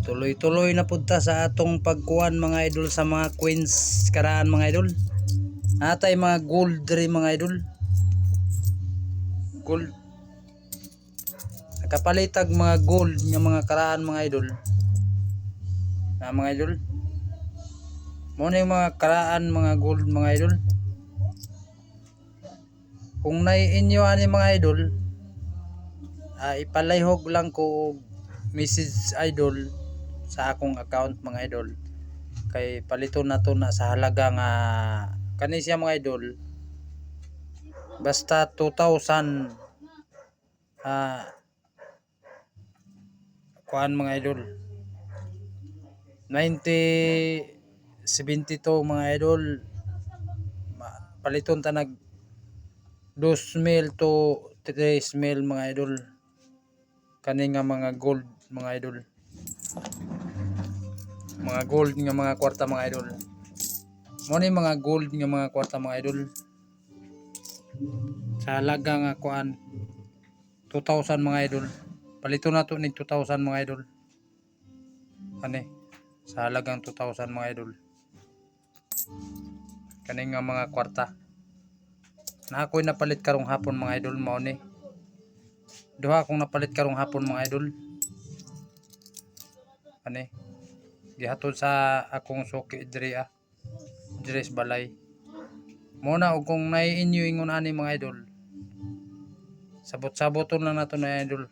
Tuloy-tuloy na punta sa atong pagkuhan mga idol sa mga queens karaan mga idol. Atay mga gold diri mga idol. Gold. Nakapalitag mga gold nga mga karaan mga idol. Mga idol. Mo na yung mga karaan mga gold mga idol. Kung nai-inyo ani mga idol, ipalayhog lang ko message idol sa akong account mga idol. Kay paliton na to na sa halaga nga kani siya mga idol. Basta 2,000 kuan mga idol. 72 mga idol. Paliton ta nag 2,000 to 3,000 mga idol. Kani nga mga gold mga idol. Mga gold nga mga kwarta mga idol. Mo ni mga gold nga mga kwarta mga idol. Sa halaga nga kuan 2,000 mga idol. Palito na to nig 2,000 mga idol. Kani sa halagang 2,000 mga idol. Kani nga mga kwarta. Na ako'y napalit karong hapon mga idol mao ni. Duha akong napalit karong hapon mga idol. Kani gihatod sa akong suki diri Dres balay. Mo na og kung nai-inyo ingon ani mga idol. Sabot-saboton lang nato na idol.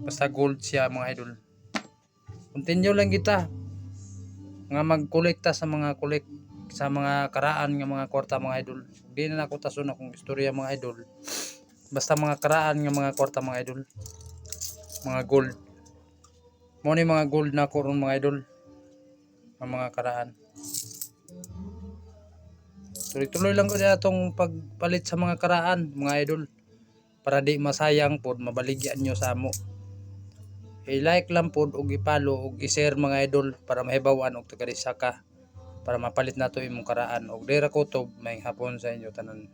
Basta gold siya mga idol. Continue lang kita nga magkolekta sa mga sa mga karaan nga mga kwarta mga idol. Di na ako tason akong istorya mga idol. Basta mga karaan nga mga kwarta mga idol. Mga gold. Mo ni mga gold na ko ron mga idol. Ang mga karaan. Tuloy-tuloy lang ko na itong pagpalit sa mga karaan mga idol. Para di masayang pod mabaligyan nyo sa amo. I-like lang pod og i-follow og i-share mga idol para mahibawan og taga-Risaka para mapalit nato imong karaan og dira kutob may hapon sa inyo tanan.